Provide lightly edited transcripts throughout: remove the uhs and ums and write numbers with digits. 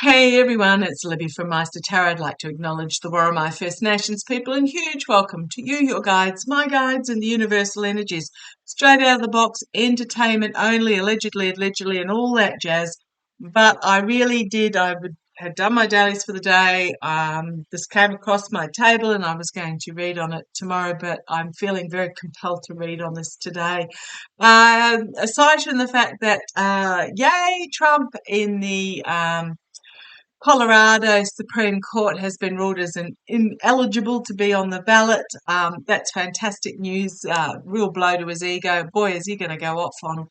Hey everyone, it's Libby from maighstirtarot. I'd like to acknowledge the Worimi First Nations people and huge welcome to you, your guides, my guides, and the universal energies. Straight out of the box, entertainment only, allegedly, and all that jazz. But I really did. Had done my dailies for the day. This came across my table and I was going to read on it tomorrow, but I'm feeling very compelled to read on this today. Aside from the fact that, yay, Trump in the Colorado Supreme Court has been ruled as ineligible to be on the ballot. That's fantastic news. Real blow to his ego. Boy, is he going to go off on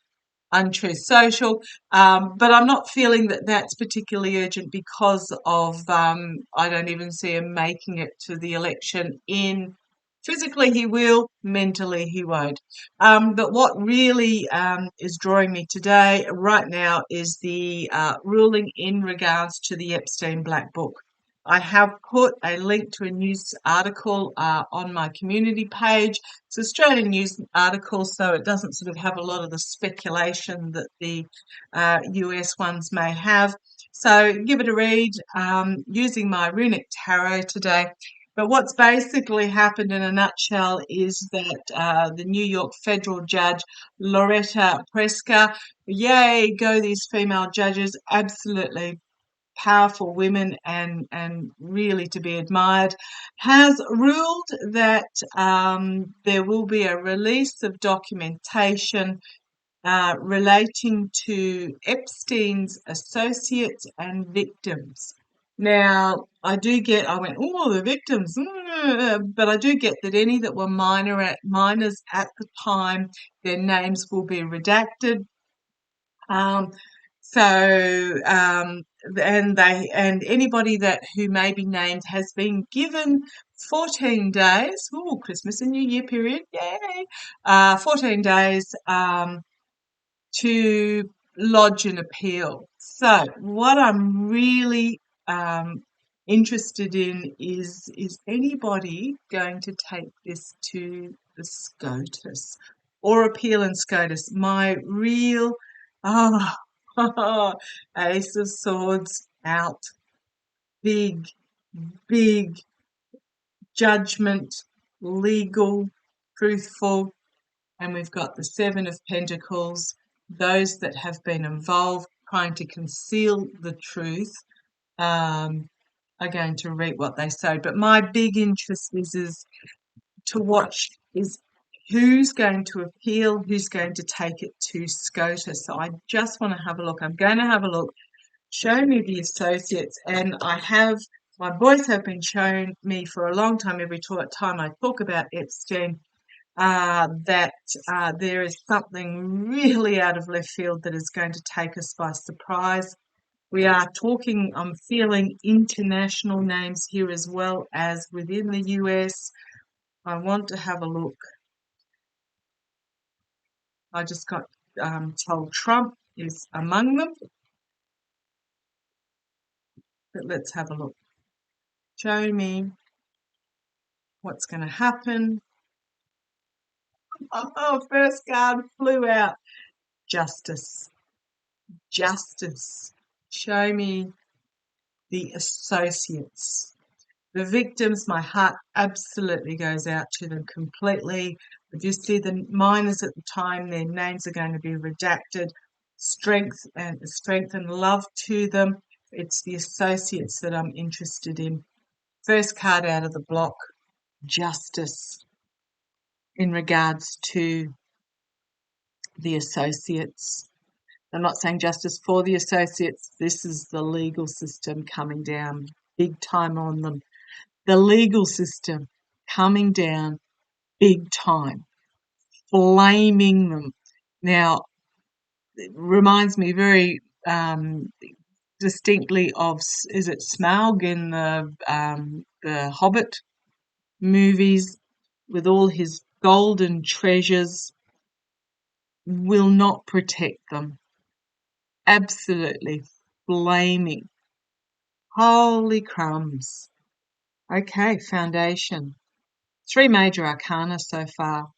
Untruth Social. But I'm not feeling that that's particularly urgent because of I don't even see him making it to the election in. Physically, he will. Mentally, he won't. But what really is drawing me today, right now, is the ruling in regards to the Epstein Black Book. I have put a link to a news article on my community page. It's an Australian news article, so it doesn't sort of have a lot of the speculation that the US ones may have. So give it a read using my runic tarot today. But what's basically happened in a nutshell is that the New York federal judge, Loretta Preska, yay, go these female judges, absolutely powerful women and really to be admired, has ruled that there will be a release of documentation relating to Epstein's associates and victims. Now, I went, oh, the victims, but I do get that any that were minors at the time, their names will be redacted. Um, and anybody who may be named has been given 14 days, Christmas and New Year period, yay, 14 days to lodge an appeal. So what I'm really interested in is anybody going to take this to the SCOTUS or appeal in SCOTUS? My real Ace of Swords out. Big, big judgment, legal, truthful, and we've got the Seven of Pentacles. Those that have been involved trying to conceal the truth are going to reap what they sow. But my big interest is to watch is who's going to appeal, who's going to take it to SCOTUS. So I just want to have a look. I'm going to have a look. Show me the associates, and my boys have been showing me for a long time, every time I talk about Epstein, that there is something really out of left field that is going to take us by surprise. We are talking, I'm feeling international names here as well as within the US. I want to have a look. I just got told Trump is among them. But let's have a look. Show me what's going to happen. Oh, first card flew out. Justice. Justice. Show me the associates. The victims, my heart absolutely goes out to them completely. If you see the minors at the time, their names are going to be redacted. Strength and love to them. It's the associates that I'm interested in. First card out of the block, justice in regards to the associates. I'm not saying justice for the associates. This is the legal system coming down big time on them. The legal system coming down big time, blaming them. Now, it reminds me very distinctly of, is it Smaug in the Hobbit movies, with all his golden treasures, will not protect them. Absolutely blaming. Holy crumbs. Okay, foundation. 3 major arcana so far.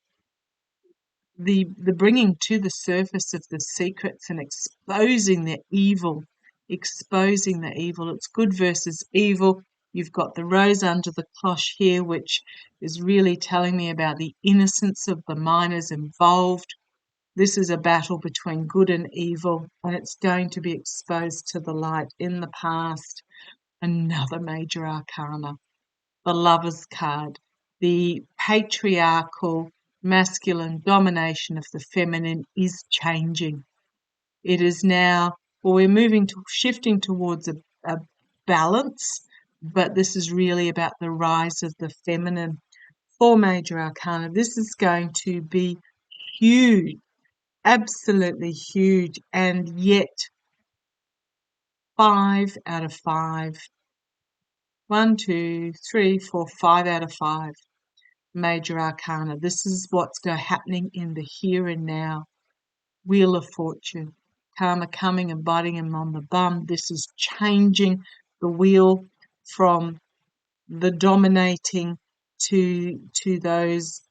The bringing to the surface of the secrets and exposing their evil exposing the evil. It's good versus evil. You've got the rose under the cloche here, which is really telling me about the innocence of the minors involved. This is a battle between good and evil, and it's going to be exposed to the light in the past. Another major arcana, the Lover's card, the patriarchal masculine domination of the feminine is changing. It is now, well, we're shifting towards a balance, but this is really about the rise of the feminine. 4 major arcana. This is going to be huge, absolutely huge, and yet 5 out of 5. 1, 2, 3, 4, 5 out of 5 major arcana. This is what's happening in the here and now. Wheel of Fortune, karma coming and biting him on the bum. This is changing the wheel from the dominating to those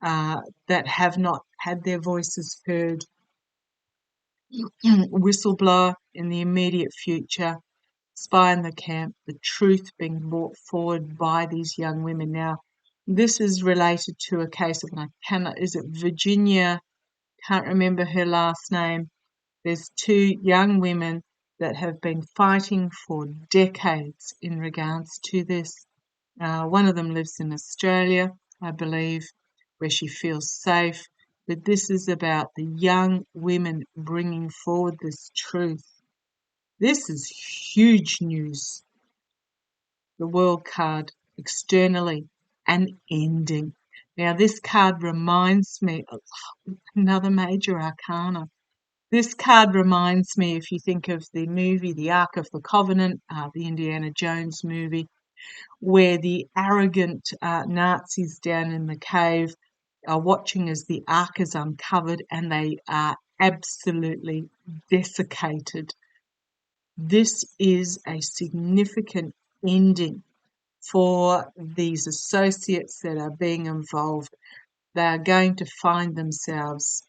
that have not had their voices heard. Whistleblower in the immediate future, spy in the camp, the truth being brought forward by these young women. Now, this is related to a case of, is it Virginia? Can't remember her last name. There's 2 young women that have been fighting for decades in regards to this. One of them lives in Australia, I believe, where she feels safe. But this is about the young women bringing forward this truth. This is huge news. The World card, externally, an ending. Now, this card reminds me of another major arcana. This card reminds me, if you think of the movie, The Ark of the Covenant, the Indiana Jones movie, where the arrogant Nazis down in the cave are watching as the Ark is uncovered and they are absolutely desiccated. This is a significant ending for these associates that are being involved. They are going to find themselves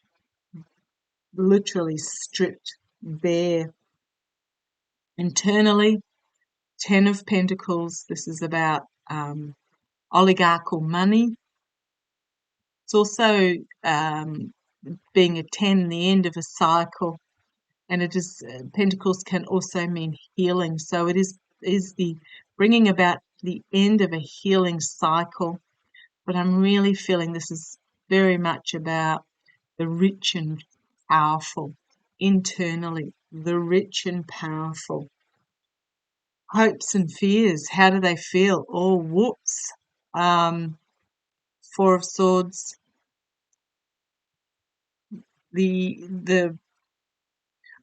literally stripped bare. Internally, 10 of Pentacles. This is about oligarchical money. It's also being a 10, the end of a cycle. And it is, Pentacles can also mean healing. So it is the bringing about the end of a healing cycle. But I'm really feeling this is very much about the rich and powerful. Internally, the rich and powerful. Hopes and fears, how do they feel? Oh, whoops. 4 of Swords. I'm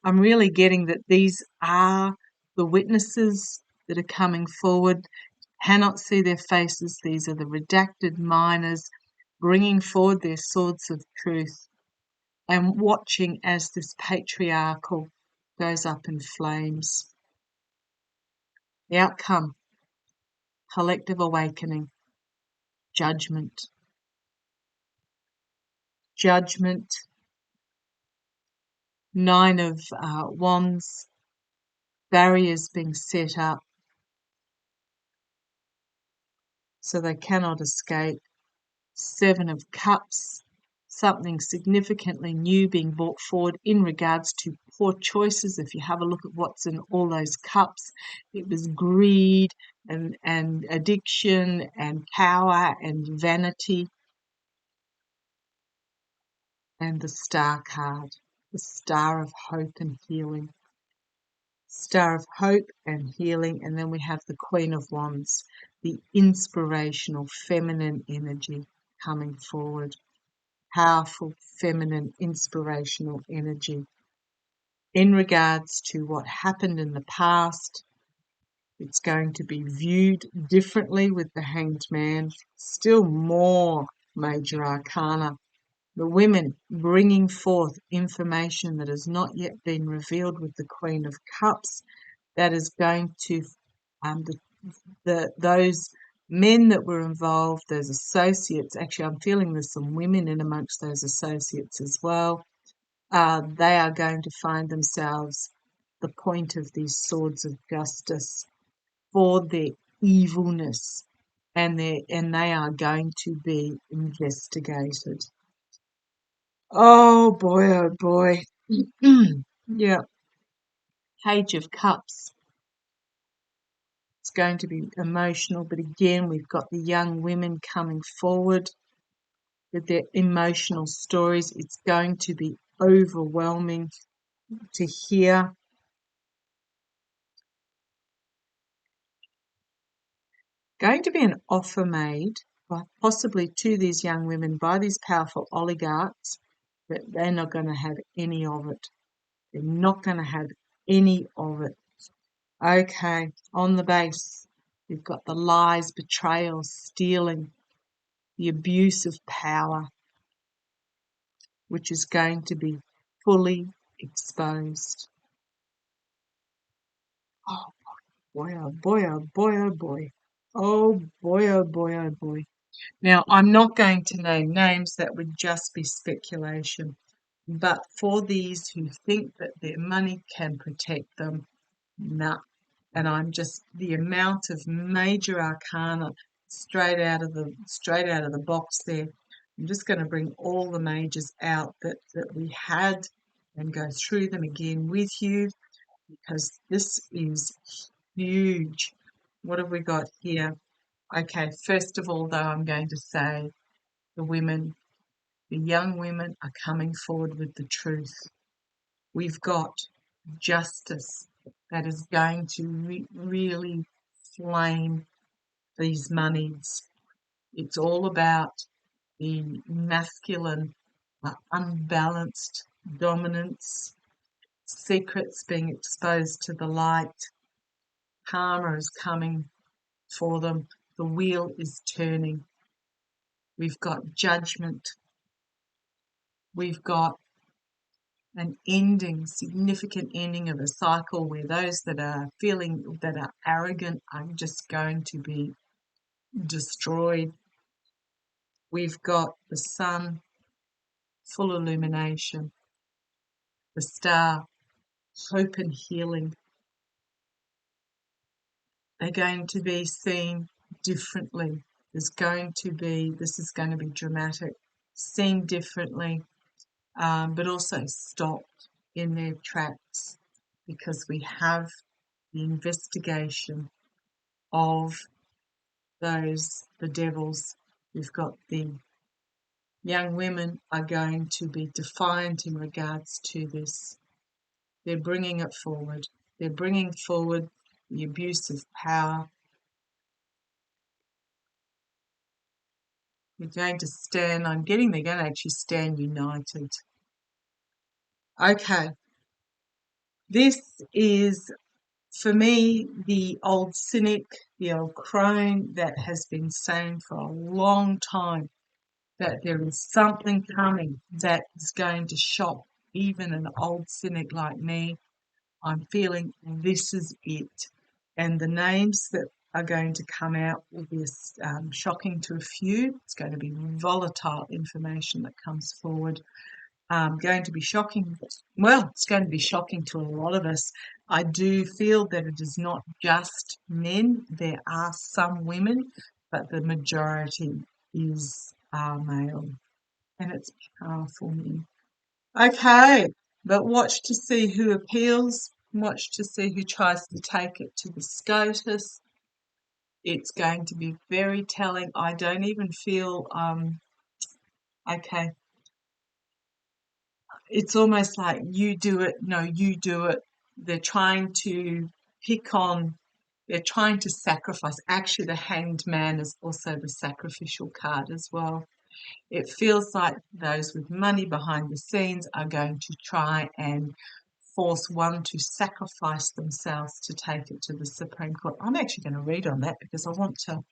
really getting that these are the witnesses that are coming forward. Cannot see their faces. These are the redacted minors bringing forward their swords of truth and watching as this patriarchal goes up in flames. The outcome, collective awakening, judgment. Judgment, 9 of Wands, barriers being set up so they cannot escape. 7 of Cups, something significantly new being brought forward in regards to poor choices. If you have a look at what's in all those cups, it was greed and addiction and power and vanity. And the Star card, the Star of Hope and Healing. Star of Hope and Healing, and then we have the Queen of Wands, the inspirational feminine energy coming forward. Powerful feminine inspirational energy. In regards to what happened in the past, it's going to be viewed differently with the Hanged Man. Still more major arcana. The women bringing forth information that has not yet been revealed with the Queen of Cups. That is going to, those men that were involved, those associates, actually I'm feeling there's some women in amongst those associates as well. They are going to find themselves the point of these swords of justice for their evilness, and they are going to be investigated. Oh boy, oh boy. Yeah, Page of Cups. It's going to be emotional, but again, we've got the young women coming forward with their emotional stories. It's going to be overwhelming to hear. Going to be an offer made, possibly to these young women by these powerful oligarchs, but they're not going to have any of it. They're not going to have any of it. Okay, on the base, we've got the lies, betrayal, stealing, the abuse of power, which is going to be fully exposed. Oh boy, oh boy, oh boy, oh boy. Oh boy, oh boy, oh boy. Now, I'm not going to name names, that would just be speculation. But for these who think that their money can protect them, nah. And I'm just the amount of major arcana straight out of the box there. I'm just going to bring all the majors out that we had and go through them again with you, because this is huge. What have we got here? Okay, first of all, though, I'm going to say the young women are coming forward with the truth. We've got justice that is going to really flame these monies. It's all about the masculine, unbalanced dominance, secrets being exposed to the light. Karma is coming for them. The wheel is turning. We've got judgment. We've got an ending, significant ending of a cycle where those that are arrogant are just going to be destroyed. We've got the sun, full illumination, the star, hope and healing. They're going to be seen differently. This is going to be dramatic, seen differently, but also stopped in their tracks, because we have the investigation of the devils. We've got the young women are going to be defiant in regards to this. They're bringing it forward. They're bringing forward the abuse of power. They're going to stand, they're going to actually stand united. Okay. This is, for me, the old cynic, the old crone that has been saying for a long time that there is something coming that is going to shock even an old cynic like me. I'm feeling this is it. And the names that are going to come out will be shocking to a few. It's going to be volatile information that comes forward. Going to be shocking. Well, it's going to be shocking to a lot of us. I do feel that it is not just men. There are some women, but the majority is male. And it's powerful men. Okay, but watch to see who appeals. Watch to see who tries to take it to the SCOTUS. It's going to be very telling. I don't even feel, okay, it's almost like you do it, no, you do it. They're trying to they're trying to sacrifice. Actually, the Hanged Man is also the sacrificial card as well. It feels like those with money behind the scenes are going to try and force one to sacrifice themselves to take it to the Supreme Court. I'm actually going to read on that because I want to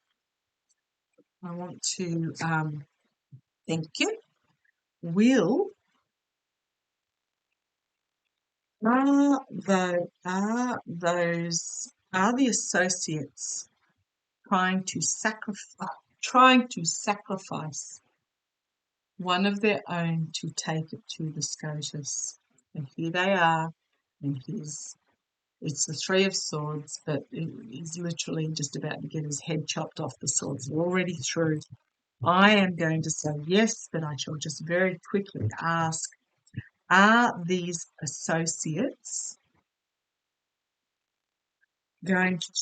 thank you. Are the associates trying to sacrifice one of their own to take it to the SCOTUS? And here they are, and here's It's the Three of Swords, but he's literally just about to get his head chopped off. The swords are already through. I am going to say yes, but I shall just very quickly ask, are these associates going to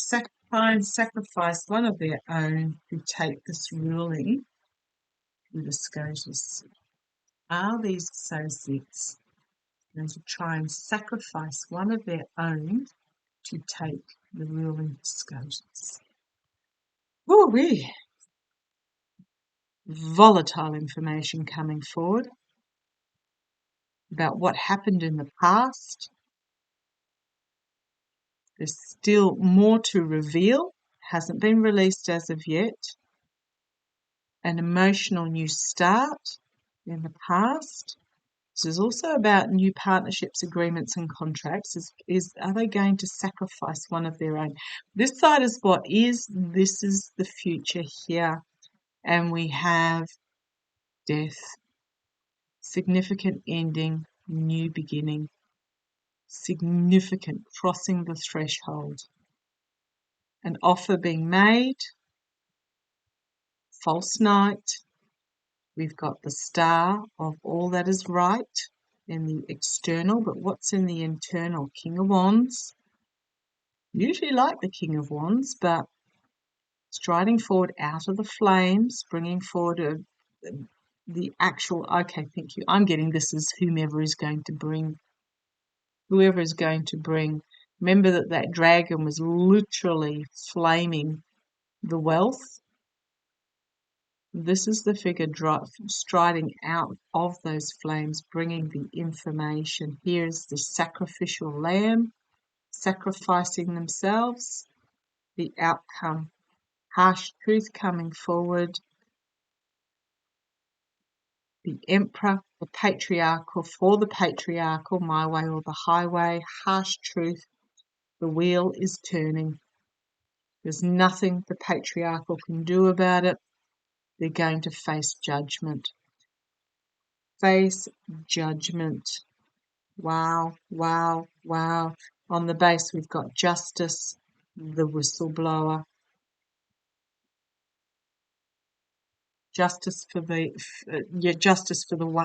try and sacrifice one of their own to take this ruling with the SCOTUS? Are these associates going to try and sacrifice one of their own to take the ruling SCOTUS? Ooh-wee. Volatile information coming forward about what happened in the past. There's still more to reveal, hasn't been released as of yet. An emotional new start in the past. This is also about new partnerships, agreements and contracts. Are they going to sacrifice one of their own? This side is what is, this is the future here. And we have death, significant ending, new beginning, significant crossing the threshold, an offer being made, false knight. We've got the star of all that is right in the external, but what's in the internal? King of Wands. Usually like the King of Wands, but striding forward out of the flames, bringing forward the actual, okay, thank you. I'm getting this as whoever is going to bring. Remember that dragon was literally flaming the wealth. This is the figure striding out of those flames, bringing the information. Here's the sacrificial lamb, sacrificing themselves, the outcome. Harsh truth coming forward. The emperor, the patriarchal, for the patriarchal, my way or the highway. Harsh truth. The wheel is turning. There's nothing the patriarchal can do about it. They're going to face judgment. Face judgment. Wow, wow, wow. On the base, we've got justice, the whistleblower. Justice for the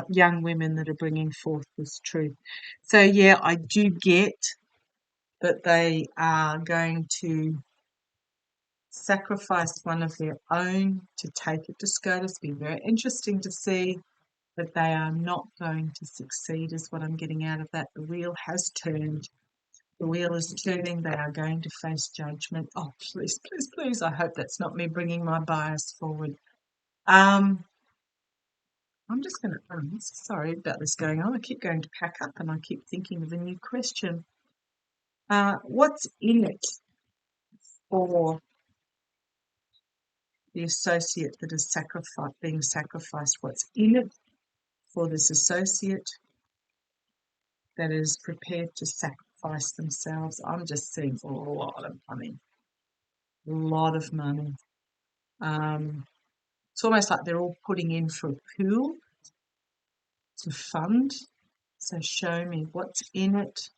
young women that are bringing forth this truth. So yeah, I do get that they are going to sacrifice one of their own to take it to SCOTUS. Be very interesting to see that they are not going to succeed is what I'm getting out of that. The wheel has turned. The wheel is turning. They are going to face judgment. Oh, please, please, please. I hope that's not me bringing my bias forward. I'm just going to, sorry about this going on. I keep going to pack up and I keep thinking of a new question. What's in it for the associate that is being sacrificed? What's in it for this associate that is prepared to sacrifice themselves? I'm just seeing a lot of money. A lot of money. It's almost like they're all putting in for a pool to fund. So show me what's in it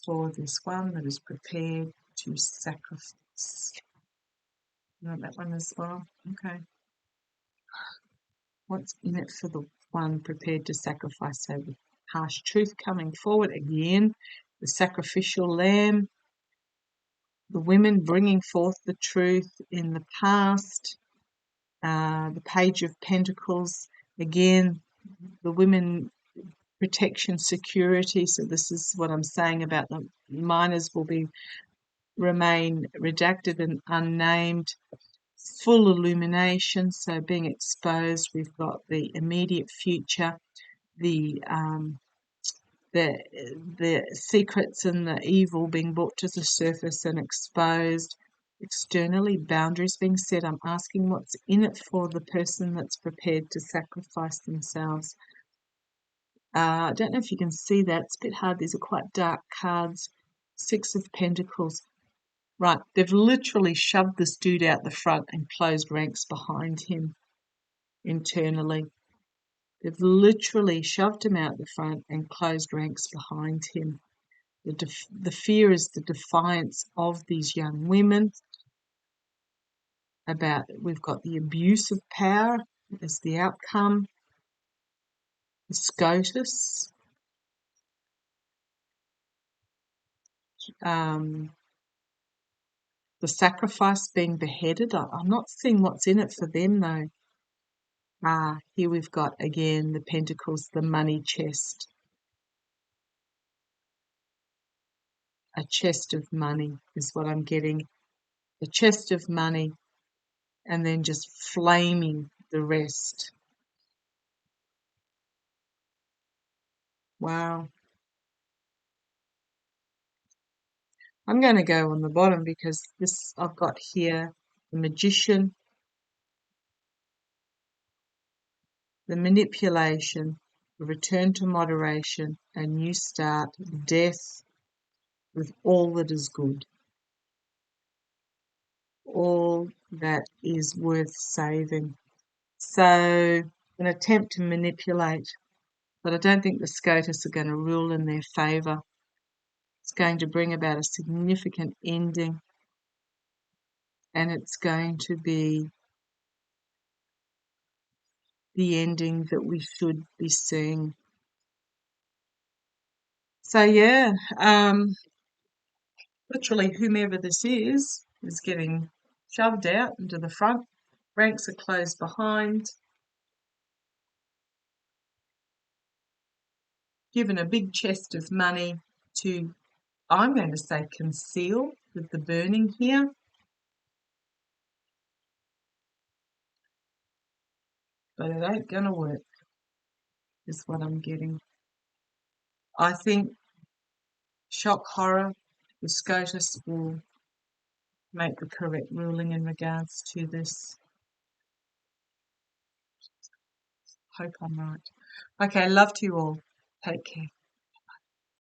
for this one that is prepared to sacrifice. You want that one as well? Okay. What's in it for the one prepared to sacrifice? So the harsh truth coming forward again, the sacrificial lamb, the women bringing forth the truth in the past, the Page of Pentacles, again, the women protection, security. So this is what I'm saying about the minors will remain redacted and unnamed. Full illumination, so being exposed. We've got the immediate future, the secrets and the evil being brought to the surface and exposed. Externally, boundaries being set. I'm asking what's in it for the person that's prepared to sacrifice themselves. I don't know if you can see that. It's a bit hard. These are quite dark cards. Six of Pentacles. Right, they've literally shoved this dude out the front and closed ranks behind him internally. They've literally shoved him out the front and closed ranks behind him. The fear is the defiance of these young women. We've got the abuse of power as the outcome, the SCOTUS, the sacrifice being beheaded. I'm not seeing what's in it for them though. Here we've got again the Pentacles, the money chest. A chest of money is what I'm getting. A chest of money, and then just flaming the rest. Wow. I'm going to go on the bottom because this I've got here the Magician, the manipulation, the return to moderation, a new start, death with all that is good, all that is worth saving. So an attempt to manipulate, but I don't think the SCOTUS are going to rule in their favour. It's going to bring about a significant ending, and it's going to be the ending that we should be seeing. So yeah, literally whomever this is getting shoved out into the front. Ranks are closed behind. Given a big chest of money to, I'm going to say, conceal with the burning here. But it ain't going to work, is what I'm getting. I think shock horror, the SCOTUS will make the correct ruling in regards to this. Hope I'm right. Okay, love to you all. Take care.